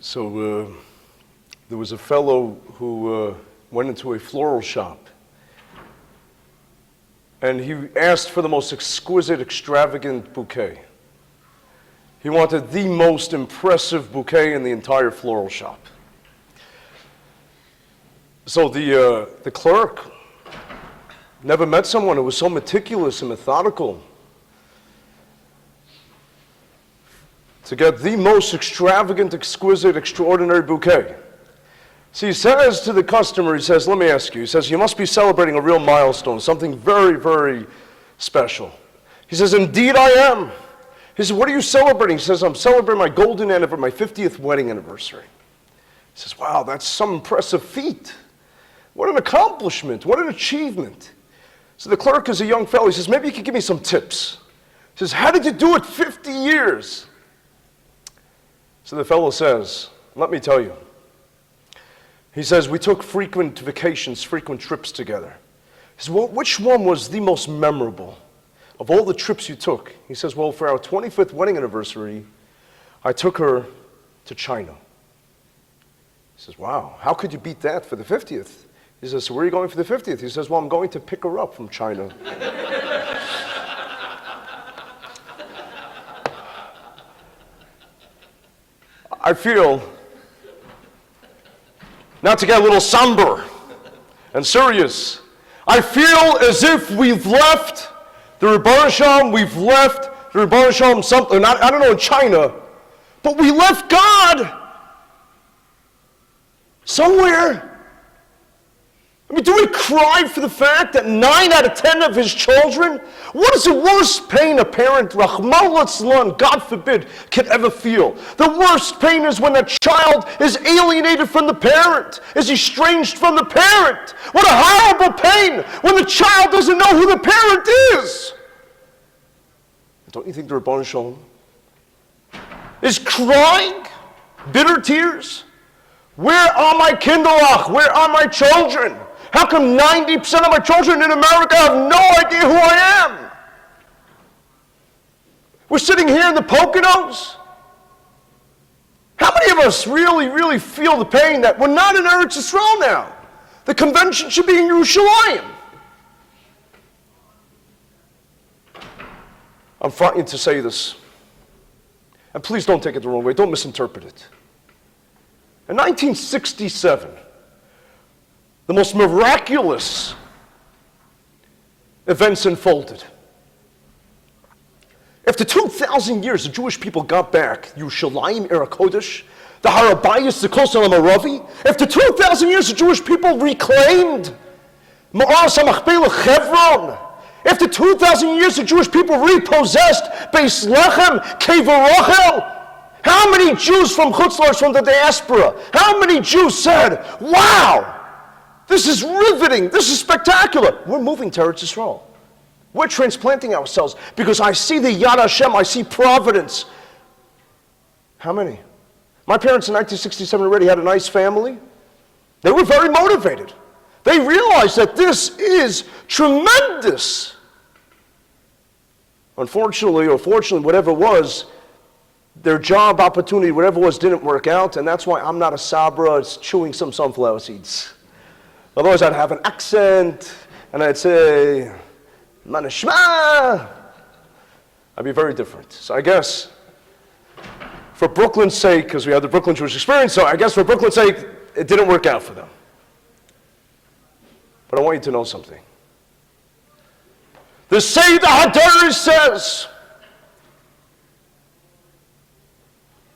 So there was a fellow who went into a floral shop, and he asked for the most exquisite, extravagant bouquet. He wanted the most impressive bouquet in the entire floral shop. So the clerk never met someone who was so meticulous and methodical to get the most extravagant, exquisite, extraordinary bouquet. So he says to the customer, he says, let me ask you, he says, you must be celebrating a real milestone, something very, very special. He says, indeed I am. He says, what are you celebrating? He says, I'm celebrating my golden anniversary, my 50th wedding anniversary. He says, wow, that's some impressive feat. What an accomplishment, what an achievement. So the clerk is a young fellow, he says, maybe you could give me some tips. He says, how did you do it 50 years? So the fellow says, let me tell you. He says, we took frequent vacations, frequent trips together. He says, well, which one was the most memorable of all the trips you took? He says, well, for our 25th wedding anniversary, I took her to China. He says, wow, how could you beat that for the 50th? He says, so where are you going for the 50th? He says, well, I'm going to pick her up from China. I feel, not to get a little somber and serious, I feel as if we've left the Rebbeinu Shalom, we've left the Rebbeinu Shalom something, I don't know in China, but we left God somewhere. I mean, do we cry for the fact that 9 out of 10 of his children, what is the worst pain a parent, Rahman Litzlan, God forbid, can ever feel? The worst pain is when that child is alienated from the parent, is estranged from the parent. What a horrible pain when the child doesn't know who the parent is. Don't you think the Rebbeinu Shalom is crying bitter tears? Where are my kinderach? Where are my children? How come 90% of my children in America have no idea who I am? We're sitting here in the Poconos. How many of us really feel the pain that we're not in Eretz Yisrael now? The convention should be in Yerushalayim. I'm frightened to say this. And please don't take it the wrong way. Don't misinterpret it. In 1967, the most miraculous events unfolded. After 2,000 years, the Jewish people got back Yerushalayim, Eretz Kodesh, the Har HaBayis, the Kos HaMaravi. After 2,000 years, the Jewish people reclaimed Ma'aras HaMachpelah, Hebron. After 2,000 years, the Jewish people repossessed Beis Lechem, Kever Rachel. How many Jews from Chutz La'aretz, from the diaspora, how many Jews said, wow, this is riveting, this is spectacular. We're moving to Eretz Yisrael. We're transplanting ourselves because I see the Yad Hashem, I see providence. How many? My parents in 1967 already had a nice family. They were very motivated. They realized that this is tremendous. Unfortunately, or fortunately, whatever it was, their job opportunity, whatever it was, didn't work out, and that's why I'm not a Sabra, it's chewing some sunflower seeds. Otherwise, I'd have an accent, and I'd say, Manishma. I'd be very different. So I guess, for Brooklyn's sake, because we had the Brooklyn Jewish experience, so I guess for Brooklyn's sake, it didn't work out for them. But I want you to know something. The Seder HaDorah says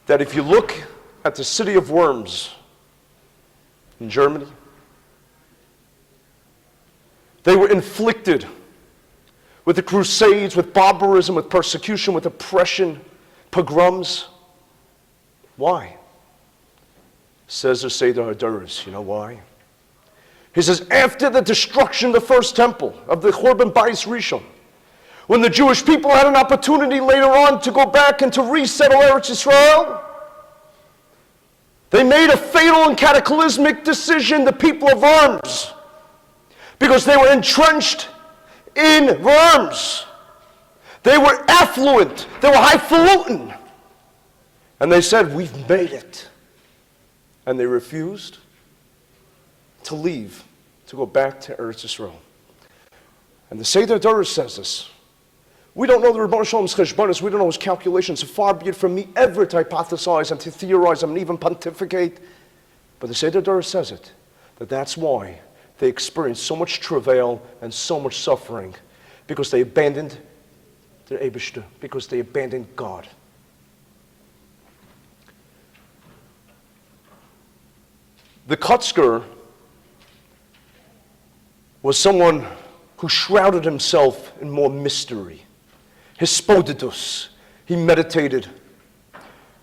that if you look at the city of Worms in Germany, they were inflicted with the Crusades, with barbarism, with persecution, with oppression, pogroms. Why? Says the Seder HaDorah. You know why? He says, after the destruction of the first temple, of the Churban Bayis Rishon, when the Jewish people had an opportunity later on to go back and to resettle Eretz Yisrael, they made a fatal and cataclysmic decision, the people of Worms, because they were entrenched in Worms. They were affluent, they were highfalutin. And they said, we've made it. And they refused to leave, to go back to Eretz Yisrael. And the Seder Torah says this. We don't know the Rebbeinu Shalom's cheshbonos, we don't know his calculations. So far be it from me ever to hypothesize and to theorize and even pontificate. But the Seder Torah says it, that that's why they experienced so much travail and so much suffering, because they abandoned their Eibishter, because they abandoned God. The Kotzker was someone who shrouded himself in more mystery. Hispodidus. He meditated.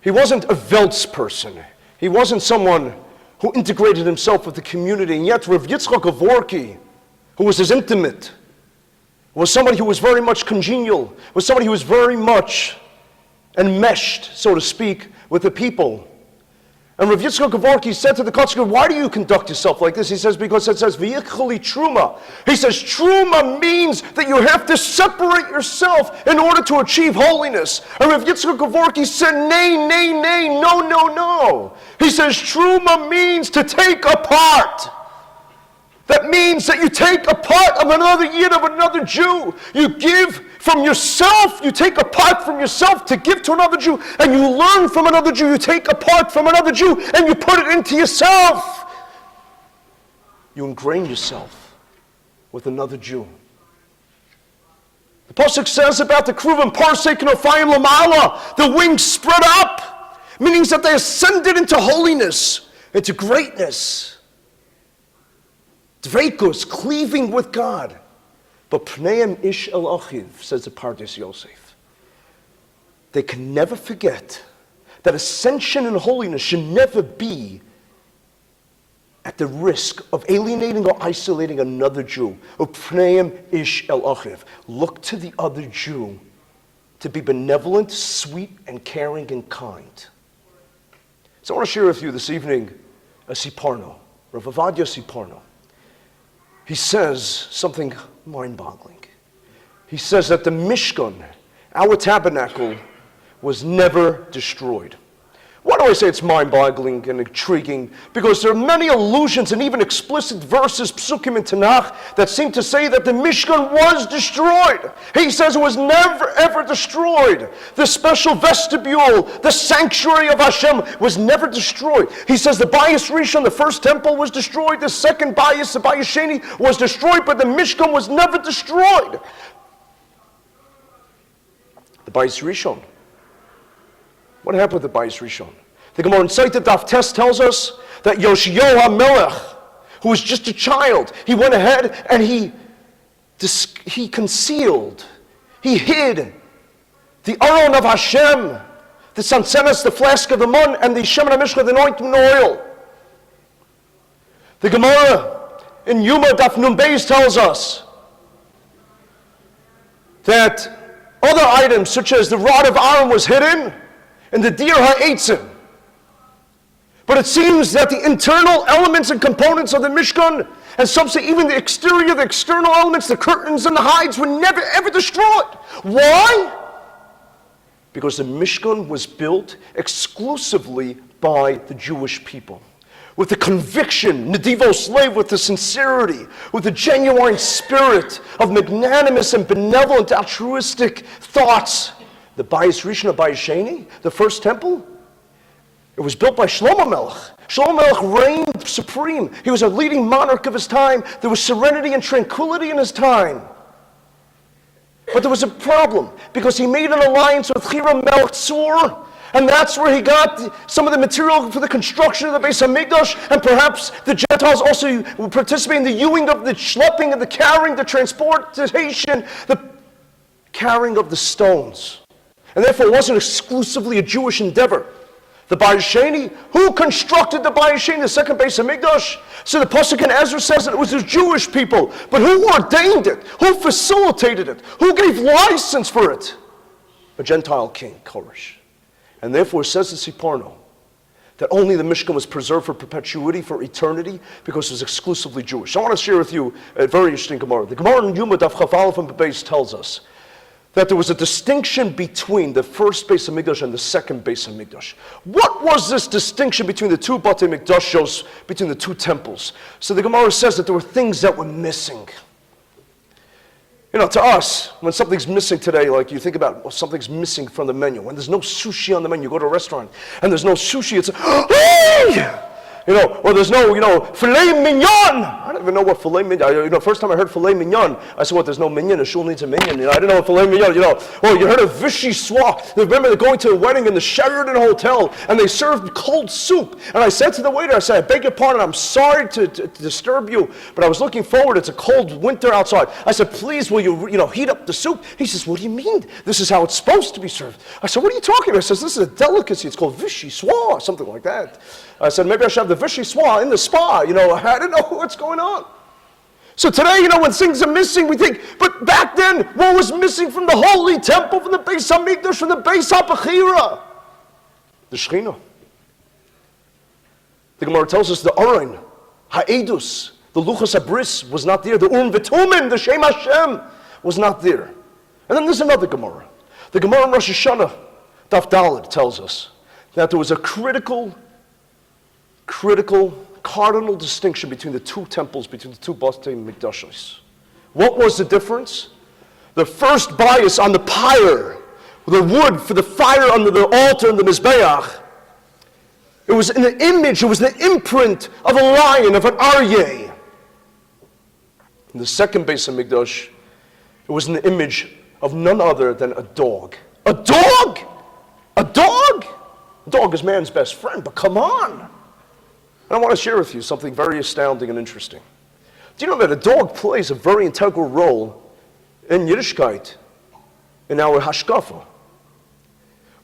He wasn't a Welts person. He wasn't someone who integrated himself with the community. And yet Rabbi Yitzchok of Orki, who was his intimate, was somebody who was very much congenial, was somebody who was very much enmeshed, so to speak, with the people. And Rabbi Yitzchok of Orki said to the Kotzker, why do you conduct yourself like this? He says, because it says, V'yichali truma. He says, truma means that you have to separate yourself in order to achieve holiness. And Rabbi Yitzchok of Orki said, nay, nay, nay, no, no, no. He says, truma means to take apart. That means that you take a part of another Yid, of another Jew. You give from yourself, you take a part from yourself to give to another Jew, and you learn from another Jew, you take a part from another Jew, and you put it into yourself. You ingrain yourself with another Jew. The Pasuk says about the Kruvim, Parsek and Ophayim Lamala, the wings spread up, meaning that they ascended into holiness, into greatness. Dveikus, cleaving with God. But Pneim Ish El Achiv, says the Pardes Yosef. They can never forget that ascension and holiness should never be at the risk of alienating or isolating another Jew. Pneim Ish El Achiv. Look to the other Jew to be benevolent, sweet, and caring and kind. So I want to share with you this evening a Siparno, Rav Avadia Siparno. He says something mind-boggling. He says that the Mishkan, our tabernacle, was never destroyed. Why do I say it's mind-boggling and intriguing? Because there are many allusions and even explicit verses, psukim in Tanakh, that seem to say that the Mishkan was destroyed. He says it was never ever destroyed. The special vestibule, the sanctuary of Hashem, was never destroyed. He says the Bayis Rishon, the first temple, was destroyed. The second Bayis, the Bayis Sheni, was destroyed, but the Mishkan was never destroyed. The Bayis Rishon. What happened with the Bayis Rishon? The Gemara in Sotah Daf Tes tells us that Yoshio HaMelech, who was just a child, he went ahead and he concealed, he hid the Aron of Hashem, the Sansenas, the flask of the Mun, and the Shemen HaMishcha, the anointing oil. The Gemara in Yuma Daf Nun Beis tells us that other items such as the rod of Aaron was hidden in the Dir HaEitzim. But it seems that the internal elements and components of the Mishkan, and some say even the exterior, the external elements, the curtains and the hides, were never ever destroyed. Why? Because the Mishkan was built exclusively by the Jewish people. With the conviction, Nedivo slave, with the sincerity, with the genuine spirit of magnanimous and benevolent altruistic thoughts. The Bayis Rishon, Bayis Sheni, the first temple, it was built by Shlomo Melech. Shlomo Melech reigned supreme. He was a leading monarch of his time. There was serenity and tranquility in his time. But there was a problem, because he made an alliance with Hiram Melech Tzur, and that's where he got some of the material for the construction of the Beis HaMikdash, and perhaps the Gentiles also participate in the hewing of the schlepping and the carrying, the transportation, the carrying of the stones. And therefore it wasn't exclusively a Jewish endeavor. The Bayis Sheni, who constructed the Bayis Sheni, the second Beis HaMikdash? So the Pasuk in Ezra says that it was the Jewish people, but who ordained it? Who facilitated it? Who gave license for it? A Gentile king, Koresh. And therefore says the Siparno that only the Mishkan was preserved for perpetuity, for eternity, because it was exclusively Jewish. I want to share with you a very interesting Gemara. The Gemara in Yuma Daf Chaf Aleph and Beis tells us that there was a distinction between the first Beis HaMikdash and the second Beis HaMikdash. What was this distinction between the two Batei Mikdashos, between the two temples? So the Gemara says that there were things that were missing. You know, to us, when something's missing today, like you think about, well, something's missing from the menu. When there's no sushi on the menu, you go to a restaurant and there's no sushi, it's, hey! You know, or there's no, filet mignon. I don't even know what filet mignon, first time I heard filet mignon, I said, what, there's no mignon, a shul needs a mignon. I didn't know what filet mignon, Oh, you heard of vichy soir. Remember, they're going to a wedding in the Sheraton Hotel, and they served cold soup. And I said to the waiter, I said, I beg your pardon, I'm sorry to disturb you, but I was looking forward, it's a cold winter outside. I said, please, will you, heat up the soup? He says, what do you mean? This is how it's supposed to be served. I said, what are you talking about? He says, this is a delicacy, it's called vichy soir, something like that. I said, maybe I should have the vichy soir in the spa. I don't know what's going on. So today, when things are missing, we think, but back then, what was missing from the holy temple, from the Beis HaMikdash, from the Beis HaBechira? The Shekhinah. The Gemara tells us the Aron, Ha'edus, the Luchas HaBris was not there. The Urim V'Tumim, the Shem Hashem, was not there. And then there's another Gemara. The Gemara in Rosh Hashanah, Daf Daled, tells us that there was a critical cardinal distinction between the two temples, between the two Batei Mikdashos. What was the difference? The first bias on the pyre, the wood for the fire under the altar and the Mizbeach, it was an image, it was the imprint of a lion, of an aryeh. In the second Beis HaMikdash, it was an image of none other than a dog. A dog? A dog? A dog is man's best friend, but come on. And I want to share with you something very astounding and interesting. Do you know that a dog plays a very integral role in Yiddishkeit, in our hashkafa?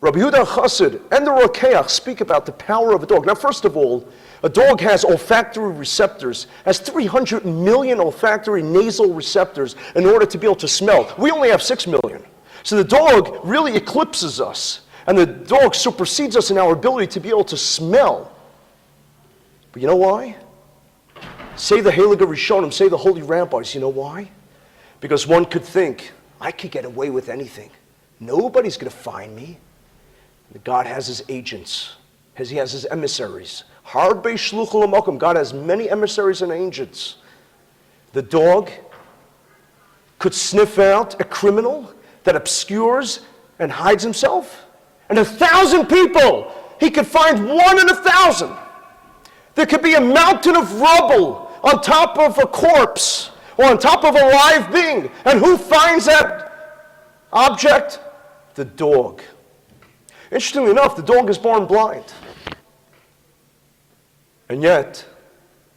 Rabbi Yehuda Chassid and the Rokeach speak about the power of a dog. Now, first of all, a dog has olfactory receptors, has 300 million olfactory nasal receptors in order to be able to smell. We only have 6 million. So the dog really eclipses us, and the dog supersedes us in our ability to be able to smell. But you know why? Say the Heilige Rishonim, say the holy rabbis, you know why? Because one could think, I could get away with anything. Nobody's going to find me. God has his agents. He has his emissaries. God has many emissaries and agents. The dog could sniff out a criminal that obscures and hides himself. And 1,000 people, he could find 1 in 1,000. There could be a mountain of rubble on top of a corpse or on top of a live being. And who finds that object? The dog. Interestingly enough, the dog is born blind. And yet,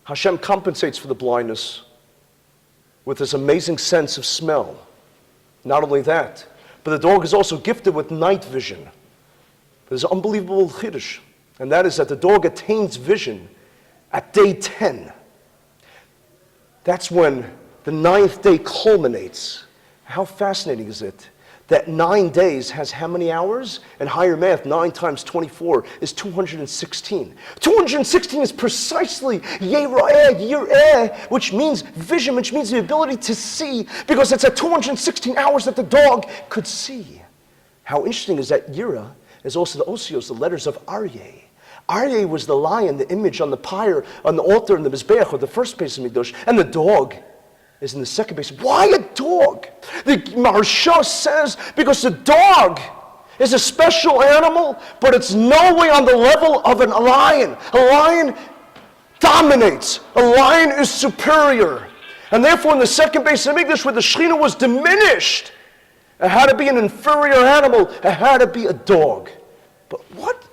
Hashem compensates for the blindness with this amazing sense of smell. Not only that, but the dog is also gifted with night vision. There's an unbelievable chiddush, and that is that the dog attains vision at day 10. That's when the 9th day culminates. How fascinating is it that 9 days has how many hours? In higher math, 9 times 24 is 216. 216 is precisely yireh, which means vision, which means the ability to see, because it's at 216 hours that the dog could see. How interesting is that yireh is also the osios, the letters of Aryeh. Aryeh was the lion, the image on the pyre, on the altar in the Mizbeach, or the first Beis HaMikdash, and the dog is in the second Beis. Why a dog? The Maharsha says because the dog is a special animal, but it's no way on the level of a lion. A lion dominates. A lion is superior. And therefore in the second Beis HaMikdash, where the Shekhinah was diminished, it had to be an inferior animal. It had to be a dog. But what?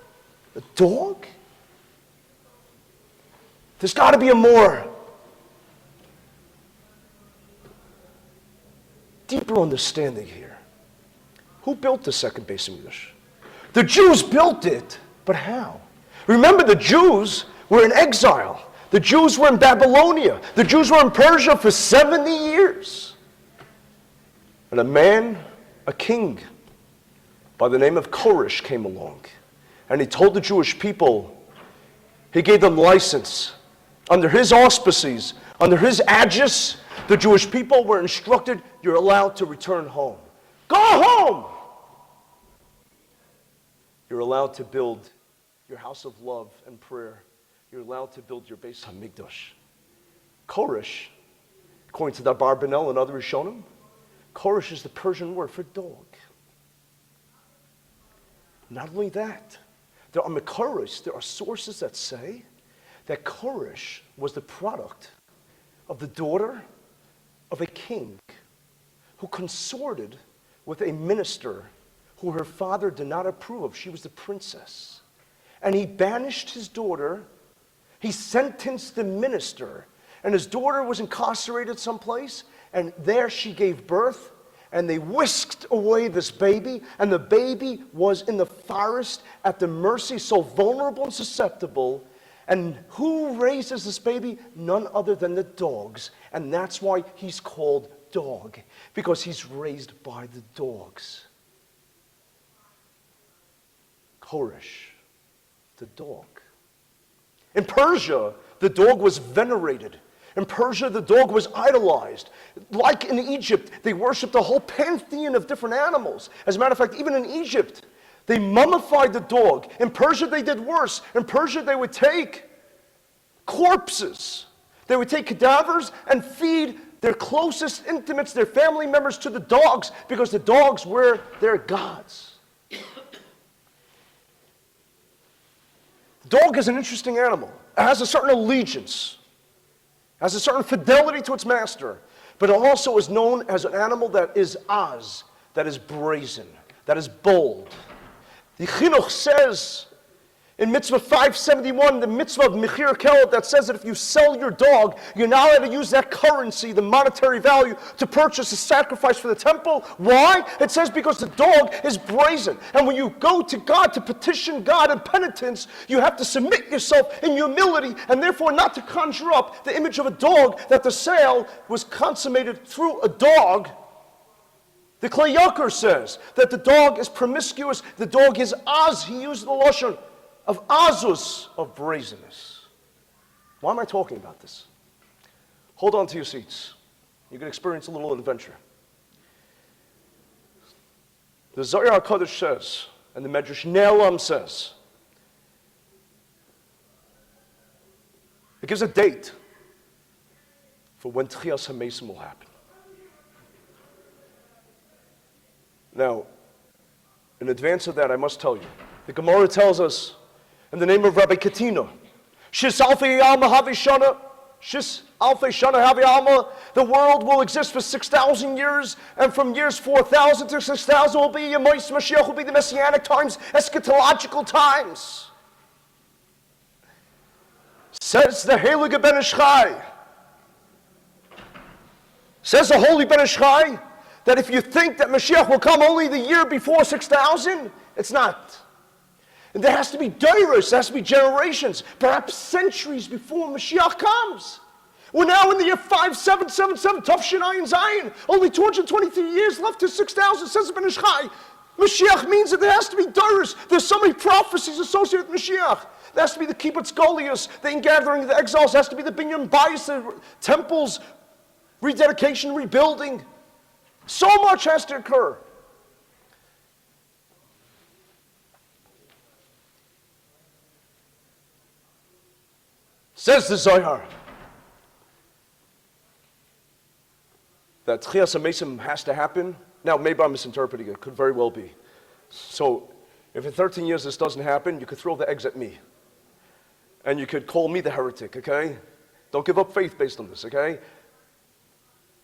A dog? There's got to be a more deeper understanding here. Who built the second Beis HaMikdash? The Jews built it, but how? Remember, the Jews were in exile. The Jews were in Babylonia. The Jews were in Persia for 70 years. And a king by the name of Koresh came along. And he told the Jewish people, he gave them license. Under his auspices, under his aegis, the Jewish people were instructed, you're allowed to return home. Go home. You're allowed to build your house of love and prayer. You're allowed to build your Beis HaMikdash. Koresh, according to the Barbanel and other Rishonim, Koresh is the Persian word for dog. Not only that, there are Makaros, there are sources that say that Koresh was the product of the daughter of a king who consorted with a minister who her father did not approve of. She was the princess. And he banished his daughter. He sentenced the minister. And his daughter was incarcerated someplace. And there she gave birth. And they whisked away this baby. And the baby was in the forest at the mercy, so vulnerable and susceptible. And who raises this baby? None other than the dogs. And that's why he's called dog. Because he's raised by the dogs. Koresh, the dog. In Persia, the dog was venerated. In Persia, the dog was idolized. Like in Egypt, they worshipped a whole pantheon of different animals. As a matter of fact, even in Egypt, they mummified the dog. In Persia, they did worse. In Persia, they would take corpses. They would take cadavers and feed their closest intimates, their family members, to the dogs, because the dogs were their gods. The dog is an interesting animal. It has a certain allegiance, has a certain fidelity to its master, but it also is known as an animal that is az, that is brazen, that is bold. The Chinuch says in Mitzvah 571, the Mitzvah of Mechir Kelb, that says that if you sell your dog, you're not allowed to use that currency, the monetary value, to purchase a sacrifice for the temple. Why? It says because the dog is brazen. And when you go to God to petition God in penitence, you have to submit yourself in humility, and therefore not to conjure up the image of a dog, that the sale was consummated through a dog. The Klei Yakar says that the dog is promiscuous, the dog is az, he used the Lashon of azus, of brazenness. Why am I talking about this? Hold on to your seats. You can experience a little adventure. The Zohar HaKadosh says, and the Medrash Ne'elam says, it gives a date for when Tchias HaMesim will happen. Now, in advance of that, I must tell you, the Gemara tells us, in the name of Rabbi Katina, Shis Alfei Yalma Havi Shana, Shis Alfei Shana Havi Alma, the world will exist for 6,000 years, and from years 4,000 to 6,000 will be Yemais Mashiach, will be the Messianic times, eschatological times. Says the Heilige Ben Ish Chai, says the Holy Ben Ish Chai, that if you think that Mashiach will come only the year before 6,000, it's not. And there has to be dairos, there has to be generations, perhaps centuries before Mashiach comes. We're now in the year 5777, Tafshin Ayin Zayin. Only 223 years left to 6,000, says Ben Ish Chai. Mashiach means that there has to be dairos. There's so many prophecies associated with Mashiach. There has to be the Kibbutz Goliath, the ingathering of the exiles. There has to be the Binyan Bayis, the temples, rededication, rebuilding. So much has to occur. Says the Zohar that Tchias HaMesim has to happen. Now, maybe I'm misinterpreting it. Could very well be. So, if in 13 years this doesn't happen, you could throw the eggs at me. And you could call me the heretic, okay? Don't give up faith based on this, okay?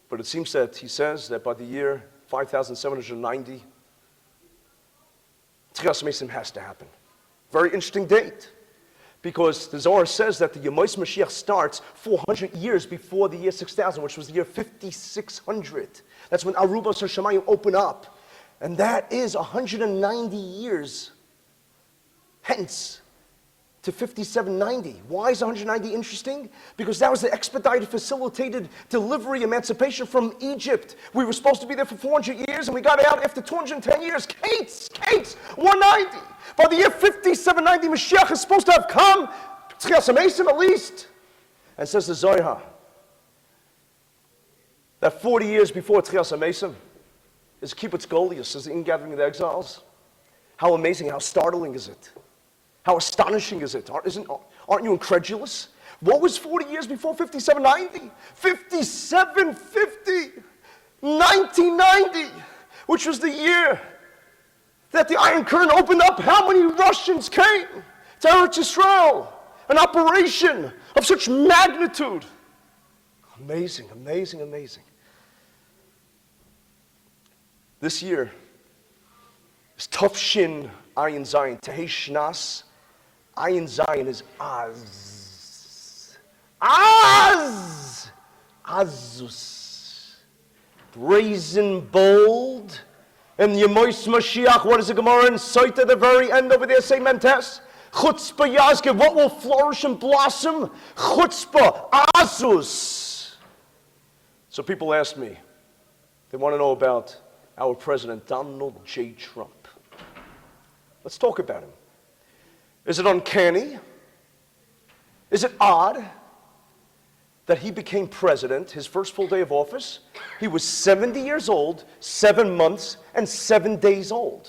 But it seems that he says that by the year 5790, Tchias HaMesim has to happen. Very interesting date. Because the Zohar says that the Yemais Mashiach starts 400 years before the year 6000, which was the year 5600. That's when Arubas HaShamayim open up. And that is 190 years hence to 5790. Why is 190 interesting? Because that was the expedited, facilitated delivery, emancipation from Egypt. We were supposed to be there for 400 years, and we got out after 210 years. Kates, 190. By the year 5790, Mashiach is supposed to have come, Tchias HaMesim at least. And says the Zohar, that 40 years before Tchias HaMesim, is Kibbutz Goliath, is the ingathering of the exiles. How amazing, how startling is it? How astonishing is it? Aren't you incredulous? What was 40 years before 5790? 5750! 1990, which was the year that the Iron Curtain opened up. How many Russians came to Eretz Yisrael? An operation of such magnitude. Amazing, amazing, amazing. This year is Tufshin Ayin Zion. Tehei Shnas Ayin Zion is Az. Az! Azus. Brazen, bold. And Yemois Mashiach, what is the Gemara in sight at the very end over there? Say Mentes. Chutzpah Yazke, what will flourish and blossom? Chutzpah, Azus. So people ask me, they want to know about our President Donald J. Trump. Let's talk about him. Is it uncanny? Is it odd that he became president, his first full day of office? He was 70 years old, 7 months, and 7 days old.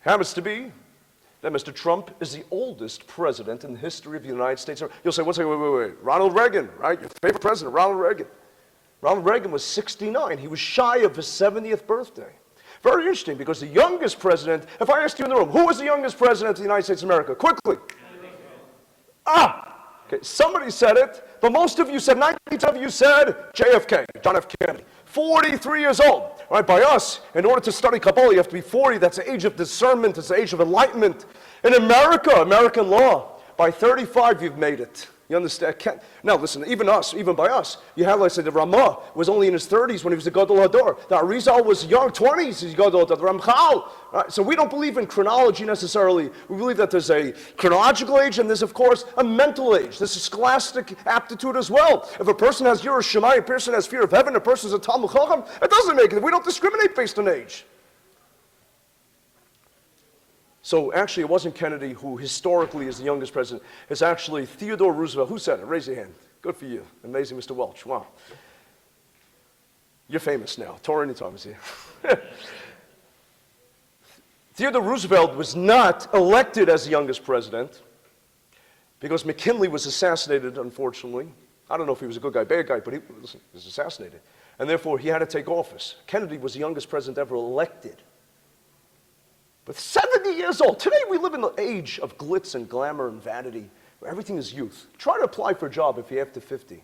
Happens to be that Mr. Trump is the oldest president in the history of the United States. You'll say, one second, wait. Ronald Reagan, right? Your favorite president, Ronald Reagan. Ronald Reagan was 69. He was shy of his 70th birthday. Very interesting, because the youngest president, if I asked you in the room, who was the youngest president of the United States of America? Quickly. Okay, somebody said it, but most of you said, 90% of you said JFK, John F. Kennedy. 43 years old. Right, by us, in order to study Kabbalah, you have to be 40. That's the age of discernment. It's the age of enlightenment. In America, American law, by 35, you've made it. You understand? Now listen, even us, even by us, you have, like I said, the Ramah was only in his 30s when he was the Gadol Hador. The Arizal was young, 20s, he's Gadol Hador. The Ramchal. Right? So we don't believe in chronology necessarily. We believe that there's a chronological age and there's, of course, a mental age. There's a scholastic aptitude as well. If a person has Yirah Shammai, a person has fear of heaven, a person is a Talmud Chacham, it doesn't make it. We don't discriminate based on age. So actually, it wasn't Kennedy who historically is the youngest president. It's actually Theodore Roosevelt. Who said it? Raise your hand. Good for you. Amazing, Mr. Welch. Wow. You're famous now. Torah anytime is here. Theodore Roosevelt was not elected as the youngest president because McKinley was assassinated, unfortunately. I don't know if he was a good guy, bad guy, but he was assassinated. And therefore, he had to take office. Kennedy was the youngest president ever elected. But 70 years old. Today we live in the age of glitz and glamour and vanity, where everything is youth. Try to apply for a job if you're after 50.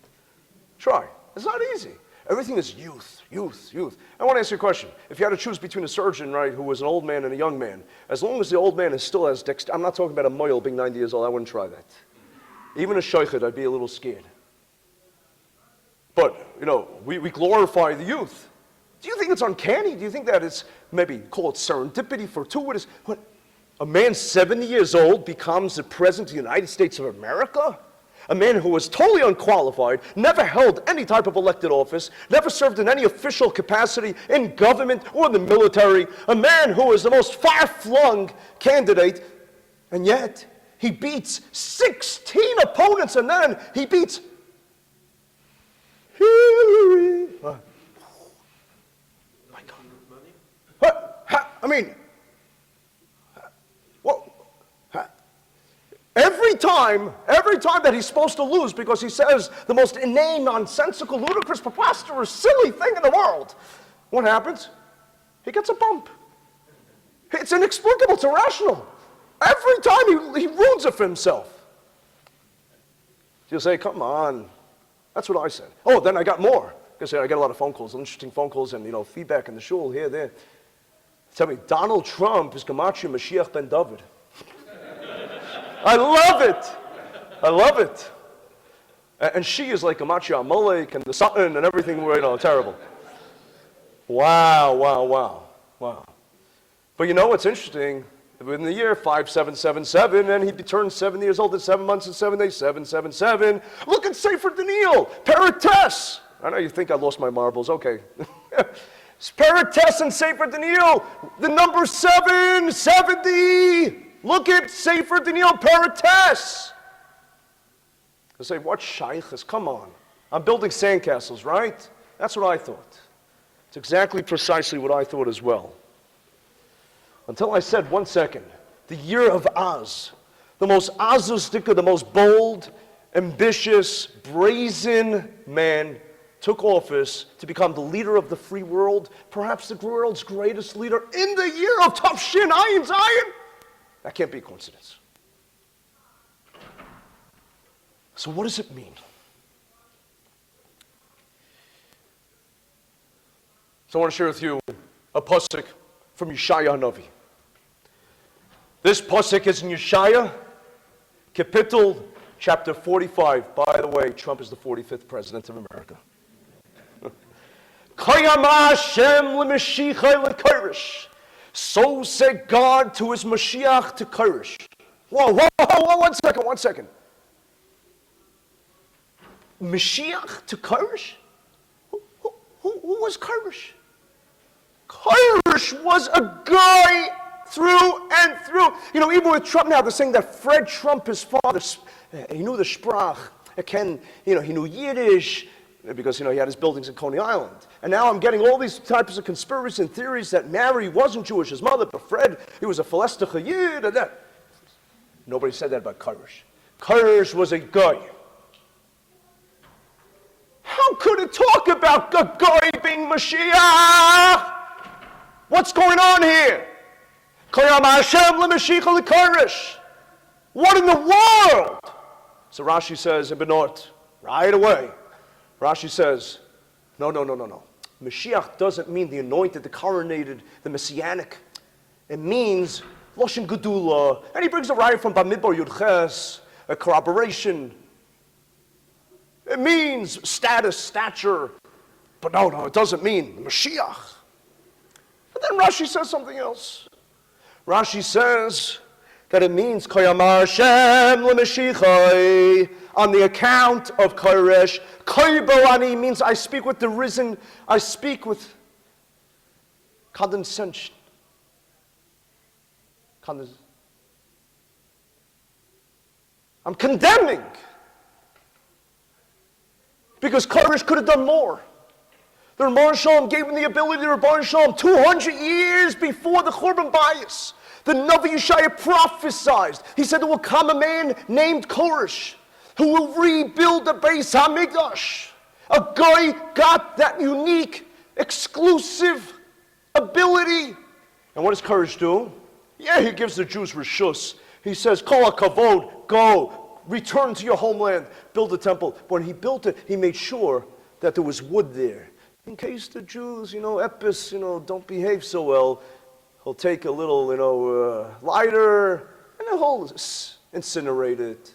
Try. It's not easy. Everything is youth, youth, youth. I want to ask you a question. If you had to choose between a surgeon, right, who was an old man and a young man, as long as the old man still has dexterity, I'm not talking about a moil being 90 years old, I wouldn't try that. Even a shaykhid, I'd be a little scared. But, you know, we glorify the youth. Do you think it's uncanny? Do you think that it's maybe call it serendipity, fortuitous? What? A man 70 years old becomes the president of the United States of America? A man who was totally unqualified, never held any type of elected office, never served in any official capacity in government or the military. A man who was the most far-flung candidate, and yet he beats 16 opponents, and then he beats Hillary. I mean, well, every time that he's supposed to lose because he says the most inane, nonsensical, ludicrous, preposterous, silly thing in the world, what happens? He gets a bump. It's inexplicable, it's irrational. Every time he ruins it for himself. You'll say, come on. That's what I said. Oh, then I got more. Because I get a lot of phone calls, interesting phone calls, and feedback in the shul, here, there. Tell me, Donald Trump is Gematria Mashiach ben David. I love it. I love it. And she is like Gematria Amalek and the Satan and everything, terrible. Wow, wow, wow, wow. But you know what's interesting? Within the year 5777, and he turned 70 years old in 7 months and 7 days, 777. Look at Sefer Daniel, Parates. I know you think I lost my marbles, okay. Parates and Sefer Daniel, the number 7, 70. Look at Sefer Daniel, Parates. I say, what shaykhs? Come on. I'm building sandcastles, right? That's what I thought. It's exactly precisely what I thought as well. Until I said, 1 second, the year of Oz, the most Azustika, the most bold, ambitious, brazen man took office to become the leader of the free world, perhaps the world's greatest leader in the year of Tafshin Ayin Zion. That can't be a coincidence. So what does it mean? So I want to share with you a pasuk from Yeshaya Hanavi. This pasuk is in Yeshaya, capital chapter 45. By the way, Trump is the 45th president of America. So said God to his Mashiach to Kirish. Whoa, 1 second. Mashiach to Kirish? Who was Kirish? Kirish was a guy through and through. You know, even with Trump now, they're saying that Fred Trump, his father, he knew the Sprach. He knew Yiddish, because, he had his buildings in Coney Island. And now I'm getting all these types of conspiracies and theories that Mary wasn't Jewish, his mother, but Fred, he was a Philistine Yid, and that. Nobody said that about Kirish. Kirish was a guy. How could it talk about a guy being Mashiach? What's going on here? What in the world? So Rashi says in Benot, right away, Rashi says, no. Mashiach doesn't mean the anointed, the coronated, the messianic. It means Loshen Gedula. And he brings a raya from Bamidbar Yudches, a corroboration. It means status, stature. But no, it doesn't mean the Mashiach. But then Rashi says something else. Rashi says that it means Koyamar Hashem leMashiachai on the account of Koresh. Koybolani means I speak with the risen, I speak with condescension. I'm condemning. Because Koresh could have done more. The Rebbeinu Shalom gave him the ability, the Rebbeinu Shalom, 200 years before the Churban Bayis. The Navi Yeshaya prophesied. He said there will come a man named Koresh who will rebuild the Beis HaMikdash. A guy got that unique, exclusive ability. And what does Koresh do? Yeah, he gives the Jews reshus. He says, Kol HaKavod, go, return to your homeland, build a temple. But when he built it, he made sure that there was wood there. In case the Jews, Epis, don't behave so well, he'll take a little, lighter, and he'll incinerate it.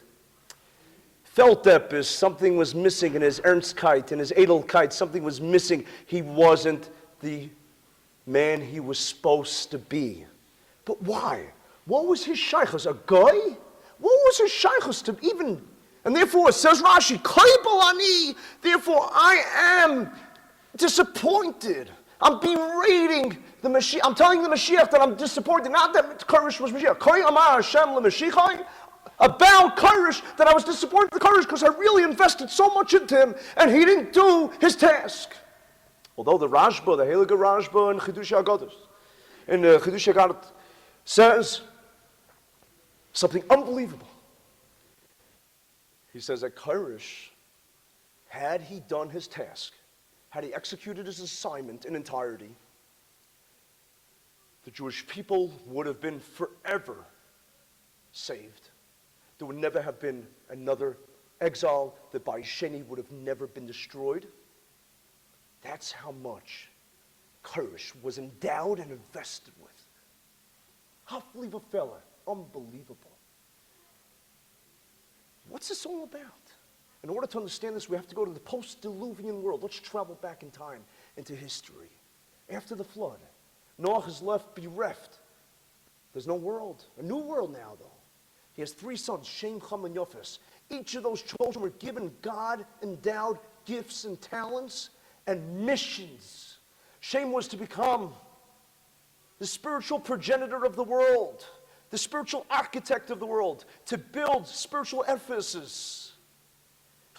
Felt Epis, something was missing in his Ernstkeit, in his Edelkeit, something was missing. He wasn't the man he was supposed to be. But why? What was his shaychus? A guy? What was his shaychus to even? And therefore, it says Rashi, Kaibalani, therefore I am disappointed. I'm berating the Mashiach. I'm telling the Mashiach that I'm disappointed. Not that Koresh was Mashiach. Koi Amar Hashem leMashiachai. About Koresh, that I was disappointed with Koresh because I really invested so much into him and he didn't do his task. Although the Rashba, the Heilige Rashba in Chidush HaGados, in Chidush HaGados, says something unbelievable. He says that Koresh, had he done his task, had he executed his assignment in entirety, the Jewish people would have been forever saved. There would never have been another exile. The Bais Sheni would have never been destroyed. That's how much Koresh was endowed and invested with. Hafli Vafela, unbelievable. What's this all about? In order to understand this, we have to go to the post-Diluvian world. Let's travel back in time into history. After the flood, Noah is left bereft. There's no world. A new world now, though. He has 3 sons, Shem, Ham, and Yafes. Each of those children were given God-endowed gifts and talents and missions. Shem was to become the spiritual progenitor of the world, the spiritual architect of the world, to build spiritual edifices.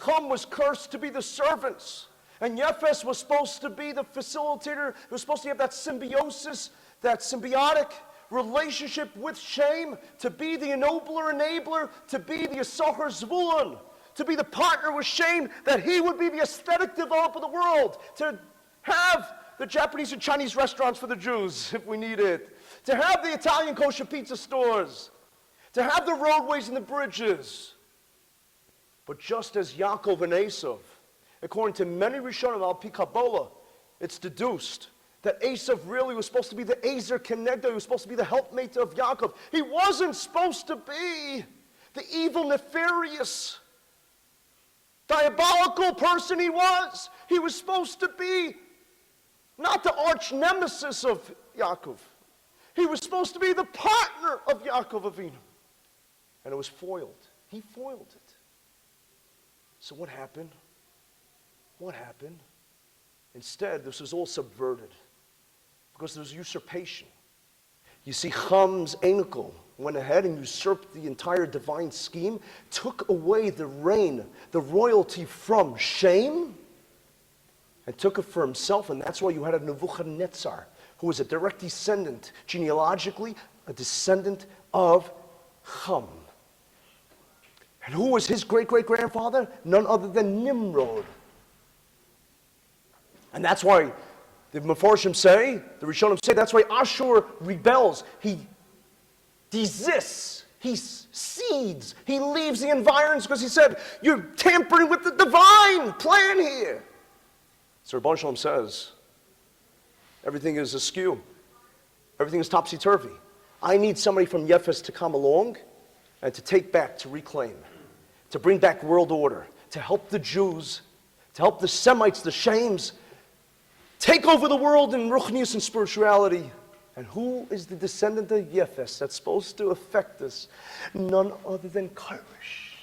Ham was cursed to be the servants. And Yefes was supposed to be the facilitator. He was supposed to have that symbiosis, that symbiotic relationship with Shem, to be the ennobler, enabler, to be the Yisachar Zvulun, to be the partner with Shem, that he would be the aesthetic developer of the world, to have the Japanese and Chinese restaurants for the Jews, if we need it, to have the Italian kosher pizza stores, to have the roadways and the bridges. But just as Yaakov and Esav, according to many Rishonim al Pi Kabbalah, it's deduced that Esav really was supposed to be the Ezer Kenegdo. He was supposed to be the helpmate of Yaakov. He wasn't supposed to be the evil, nefarious, diabolical person he was. He was supposed to be not the arch nemesis of Yaakov. He was supposed to be the partner of Yaakov Avinu. And it was foiled. He foiled it. So what happened? What happened? Instead, this was all subverted because there was usurpation. You see, Cham's Enokel went ahead and usurped the entire divine scheme, took away the reign, the royalty from Shem, and took it for himself. And that's why you had a Nebuchadnezzar, who was a direct descendant, genealogically, a descendant of Cham. And who was his great-great-grandfather? None other than Nimrod. And that's why the Mefarshim say, the Rishonim say, that's why Ashur rebels. He desists. He cedes. He leaves the environs because he said, you're tampering with the divine plan here. So Rabbi Shalom says, everything is askew. Everything is topsy-turvy. I need somebody from Yefes to come along and to take back, to reclaim, to bring back world order, to help the Jews, to help the Semites, the Shems, take over the world in Ruchnius and spirituality. And who is the descendant of Yefes that's supposed to affect this? None other than Karish.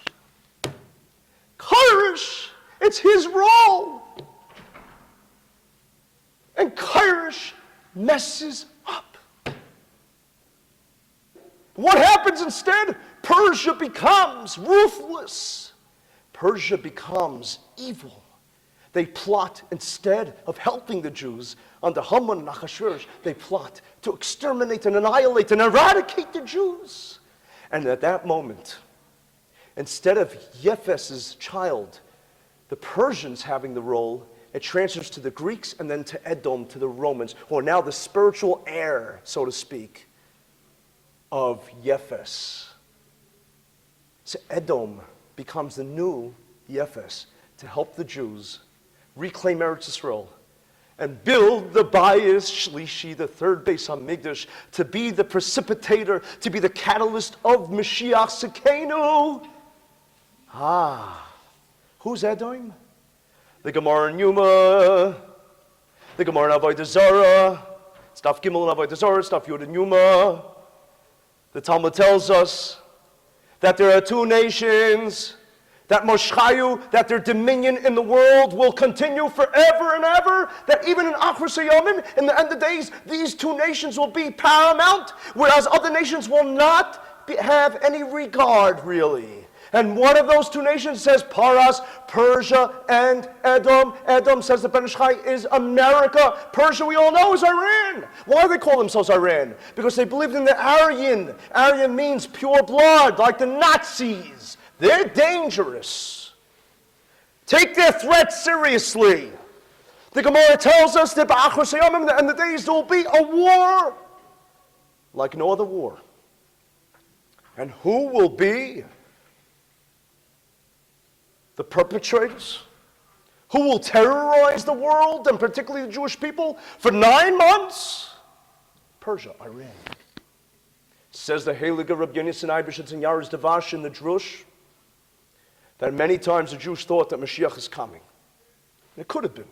Karish! It's his role! And Karish messes up. What happens instead? Persia becomes ruthless. Persia becomes evil. They plot, instead of helping the Jews under Haman and Achashverosh, they plot to exterminate and annihilate and eradicate the Jews. And at that moment, instead of Yefes's child, the Persians having the role, it transfers to the Greeks and then to Edom, to the Romans, who are now the spiritual heir, so to speak, of Yefes. So Edom becomes the new Yefes to help the Jews reclaim Eretz Yisrael and build the Bayis Shlishi, the third Beis HaMikdash, to be the precipitator, to be the catalyst of Mashiach Sekenu. Who's Edom? The Gemara in Yuma, the Gemara in Avodah Zarah, Staf Gimel in Avodah Zarah, Staf Yud in Yuma. The Talmud tells us that there are two nations, that Moschayu, that their dominion in the world will continue forever and ever, that even in Acharis Hayamim, in the end of days, these two nations will be paramount, whereas other nations will not have any regard, really. And one of those two nations says Paras, Persia, and Edom. Edom, says the Ben Ish Chai, is America. Persia, we all know, is Iran. Why do they call themselves Iran? Because they believed in the Aryan. Aryan means pure blood, like the Nazis. They're dangerous. Take their threat seriously. The Gemara tells us that B'Acharis Hayamim, in the end of the days, there will be a war like no other war. And who will be the perpetrators? Who will terrorize the world, and particularly the Jewish people, for 9 months? Persia, Iran. Says the Heilige Rabbi Yonasan Eibeshitz in Yaris Devash in the Drush, that many times the Jews thought that Mashiach is coming. And it could have been.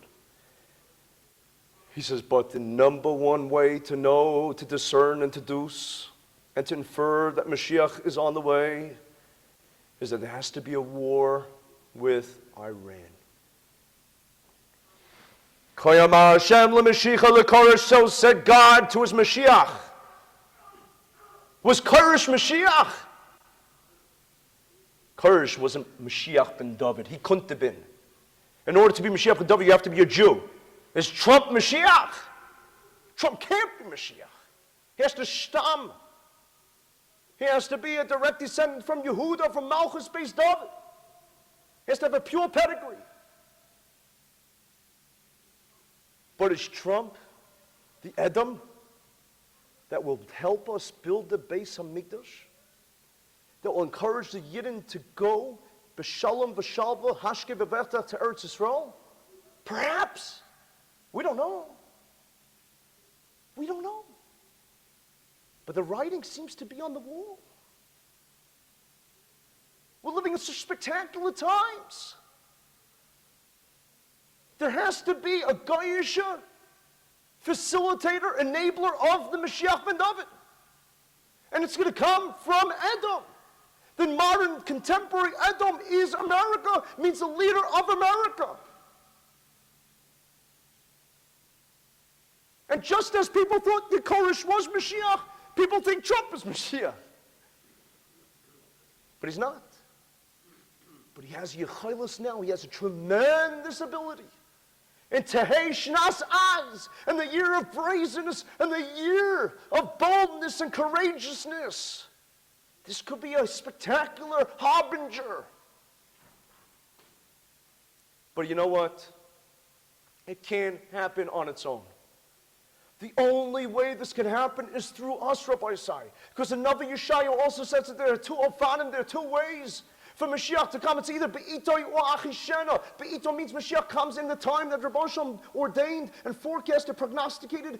He says, but the number one way to know, to discern, and to deduce, and to infer that Mashiach is on the way, is that there has to be a war with Iran. Koyama Hashem leMashiach leKorish, so said God to his Mashiach. Was Korish Mashiach? Korish wasn't Mashiach ben David. He couldn't have been. In order to be Mashiach L'David, you have to be a Jew. Is Trump Mashiach? Trump can't be Mashiach. He has to stam. He has to be a direct descendant from Yehuda, from Malchus based David. He has to have a pure pedigree. But is Trump the Edom that will help us build the Beis HaMikdash? That will encourage the Yidden to go b'shalom v'shalva hashke v'vechta to Eretz Yisrael? Perhaps. We don't know. We don't know. But the writing seems to be on the wall. We're living in such spectacular times. There has to be a Goyisha, facilitator, enabler of the Mashiach ben David. And it's going to come from Edom. The modern contemporary Edom is America, means the leader of America. And just as people thought the Koresh was Mashiach, people think Trump is Mashiach. But he's not. But he has Yechilas now. He has a tremendous ability. In Tehei Shnas Az, and the year of brazenness, and the year of boldness and courageousness. This could be a spectacular harbinger. But you know what? It can't happen on its own. The only way this can happen is through us, Rabbi Yisai. Because the Navi Yeshaya also says that there are two Ofanim, there are two ways for Mashiach to come. It's either Be'itoi or Achishena. Be'ito means Mashiach comes in the time that Rabban Shalom ordained and forecasted, prognosticated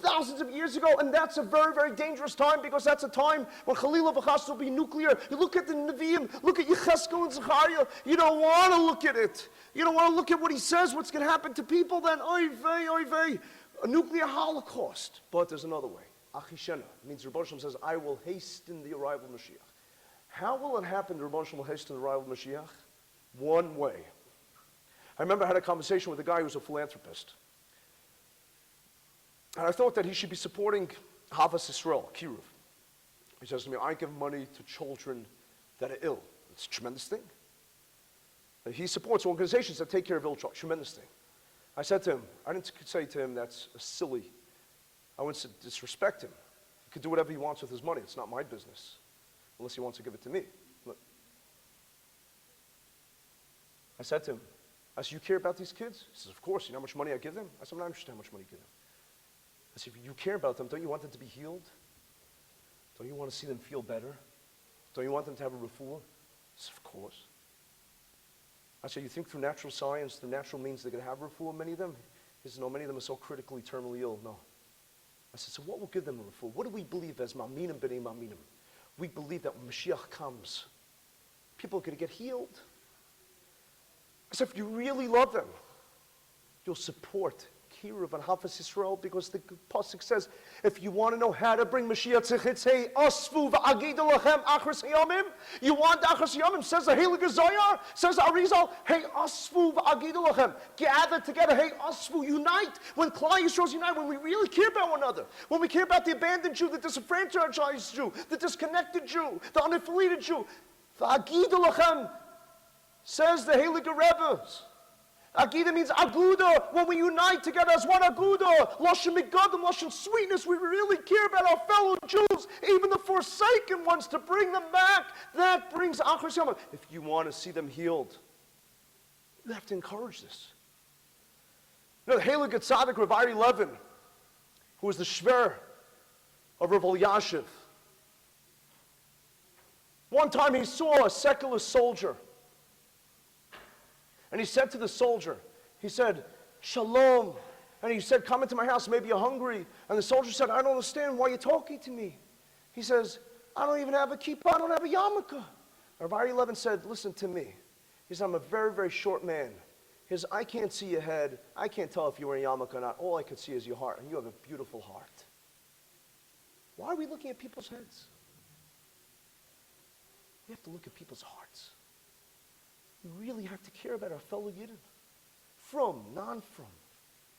thousands of years ago, and that's a very, very dangerous time because that's a time when Chalila v'chas will be nuclear. You look at the Nevi'im, look at Yecheskel and Zechariah, you don't want to look at it. You don't want to look at what he says, what's going to happen to people then. Oy vey, a nuclear holocaust. But there's another way. Achishena means Rabban Shalom says, I will hasten the arrival of Mashiach. How will it happen that Rabban Shalom will hasten the arrival of Mashiach? One way. I remember I had a conversation with a guy who was a philanthropist. And I thought that he should be supporting Havas Yisrael, Kiruv. He says to me, I give money to children that are ill. It's a tremendous thing. And he supports organizations that take care of ill children. Tremendous thing. I said to him, I didn't say to him that's silly. I wouldn't disrespect him. He could do whatever he wants with his money. It's not my business. Unless he wants to give it to me. Look. I said to him, I said, you care about these kids? He says, of course. You know how much money I give them? I said, I'm not interested in how much money you give them. I said, if you care about them, don't you want them to be healed? Don't you want to see them feel better? Don't you want them to have a refuah? He said, of course. I said, you think through natural science, the natural means they're going to have refuah, many of them? He said, no, many of them are so critically, terminally ill. No. I said, so what will give them a refuah? What do we believe as ma'minim b'nei ma'minim? We believe that when Mashiach comes, people are going to get healed. I said, if you really love them, you'll support Kiruv and Havas Yisrael, because the pasuk says, if you want to know how to bring Mashiach tzichet, asfu v'agidu lachem Acharis Hayamim. You want Acharis Hayamim? Says the Heilige Zohar, says the Arizal, hey asfu v'agidu lachem. Gather together, hey asfu, unite. When Klal Yisrael unite, when we really care about one another, when we care about the abandoned Jew, the disenfranchised Jew, the disconnected Jew, the unaffiliated Jew, v'agidu lachem, says the Heilige Rebbe. Agida means aguda, when we unite together as one aguda. Lashon migadim, lashon sweetness. We really care about our fellow Jews, even the forsaken ones, to bring them back. That brings Acharis Hayamim. If you want to see them healed, you have to encourage this. You know, the Heilige Tzaddik Rav Ari Levin, who was the shver of Rav Elyashiv, one time he saw a secular soldier. And he said to the soldier, he said, Shalom. And he said, come into my house, maybe you're hungry. And the soldier said, I don't understand why you're talking to me. He says, I don't even have a kippah, I don't have a yarmulke. Rabbi Levin said, listen to me. He said, I'm a very, very short man. He says, I can't see your head. I can't tell if you're wearing a yarmulke or not. All I can see is your heart, and you have a beautiful heart. Why are we looking at people's heads? We have to look at people's hearts. We really have to care about our fellow Yidden. From, non-from,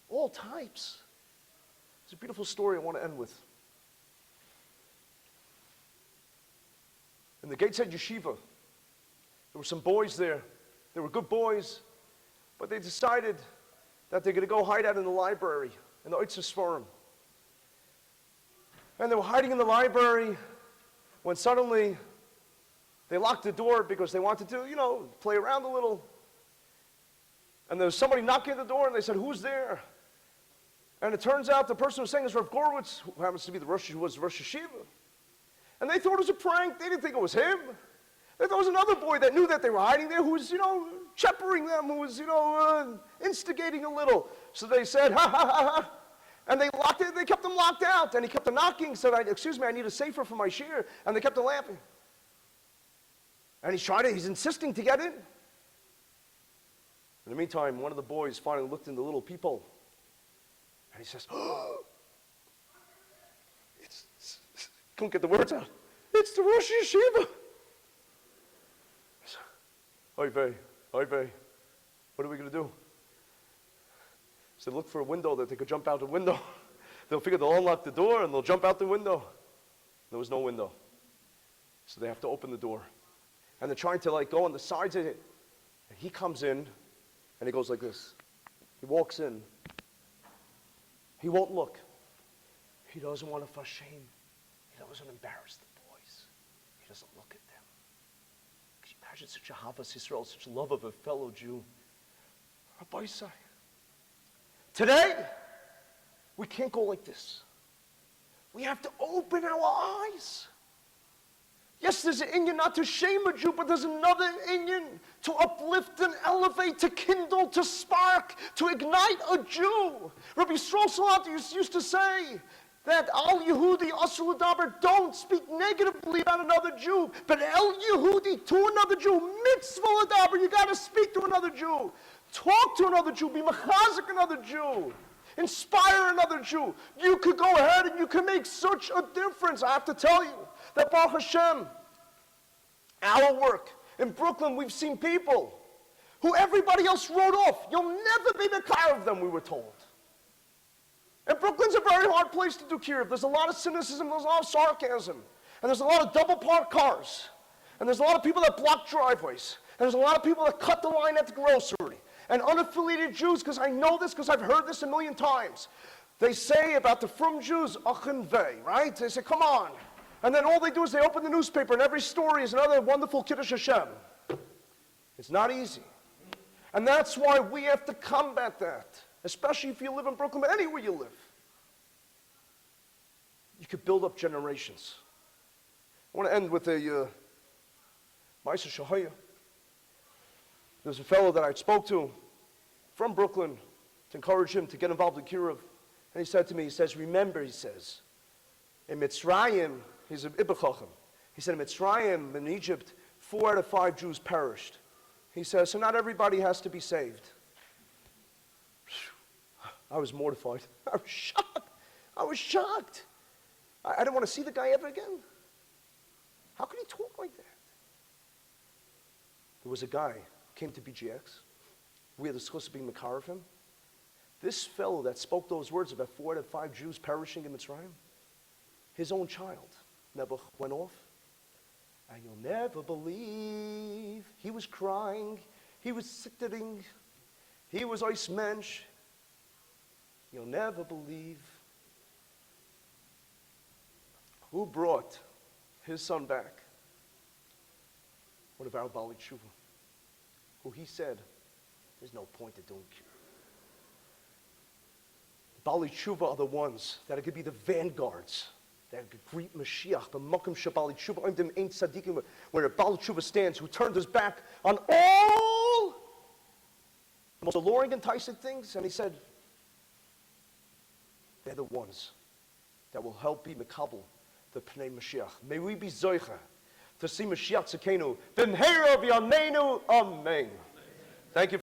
all types. It's a beautiful story I want to end with. In the Gateshead Yeshiva, there were some boys there. They were good boys. But they decided that they're going to go hide out in the library, in the Oitzes Forum. And they were hiding in the library when suddenly they locked the door because they wanted to, play around a little. And there was somebody knocking at the door, and they said, "Who's there?" And it turns out the person who was saying is Rav Gorwitz, who happens to be the Rosh Yeshiva. And they thought it was a prank. They didn't think it was him. They thought it was another boy that knew that they were hiding there, who was, cheppering them, who was, instigating a little. So they said, "Ha, ha, ha, ha." And they kept him locked out. And he kept on knocking, said, "Excuse me, I need a safer for my shear." And they kept on laughing. And he's insisting to get in. In the meantime, one of the boys finally looked in the little peephole. And he says, "Oh, couldn't get the words out. It's the Rosh Yeshiva." Oy vey, what are we going to do? He said, "Look for a window that they could jump out the window." They'll figure they'll unlock the door and they'll jump out the window. There was no window. So they have to open the door. And they're trying to go on the sides of it. And he comes in and he goes like this. He walks in. He won't look. He doesn't want to fuss shame. He doesn't embarrass the boys. He doesn't look at them. Can you imagine such a Havas Yisrael, such love of a fellow Jew? Rabbi Yitzchok. Today, we can't go like this. We have to open our eyes. Yes, there's an inyan not to shame a Jew, but there's another inyan to uplift and elevate, to kindle, to spark, to ignite a Jew. Rabbi Yitzchok used to say that Al Yehudi Asur L'daber, don't speak negatively about another Jew, but El Yehudi, to another Jew, Mitzvah L'daber, you got to speak to another Jew. Talk to another Jew, be mechazik another Jew. Inspire another Jew. You could go ahead and you can make such a difference. I have to tell you that Baruch Hashem, our work in Brooklyn, we've seen people who everybody else wrote off. You'll never be the kind of them, we were told. And Brooklyn's a very hard place to do kiruv. There's a lot of cynicism, there's a lot of sarcasm, and there's a lot of double parked cars, and there's a lot of people that block driveways, and there's a lot of people that cut the line at the grocery. And unaffiliated Jews, because I know this, because I've heard this a million times. They say about the frum Jews, Achin vey, right? They say, come on. And then all they do is they open the newspaper, and every story is another wonderful Kiddush Hashem. It's not easy. And that's why we have to combat that, especially if you live in Brooklyn, but anywhere you live. You could build up generations. I want to end with a Ma'aser Shahaya. There's a fellow that I spoke to from Brooklyn to encourage him to get involved in kiruv. And he said to me, he says, remember, he says, in Mitzrayim, he's an Ibn Chacham. He said, in Mitzrayim, in Egypt, 4 out of 5 Jews perished. He says, so not everybody has to be saved. I was mortified. I was shocked. I was shocked. I didn't want to see the guy ever again. How could he talk like that? There was a guy came to BGX. We had the schus of being makar of him. This fellow that spoke those words about 4 out of 5 Jews perishing in Mitzrayim, his own child, Nebuch, went off. And you'll never believe. He was crying. He was sitting. He was ice mensch. You'll never believe. Who brought his son back? One of our Bali Tshuva, who he said, there's no point in doing kiruv. Bali Tshuva are the ones that could be the vanguards that could greet Mashiach, the Makom Shabali Tshuva, Oimdim Ein Tzadikim, where a Bali Tshuva stands, who turned his back on all the most alluring, enticing things, and he said, they're the ones that will help be Mekabel, the Pnei Mashiach. May we be Zoicha to see Mashiach Tzekenu, B'mheira B'yameinu, Amen. Thank you.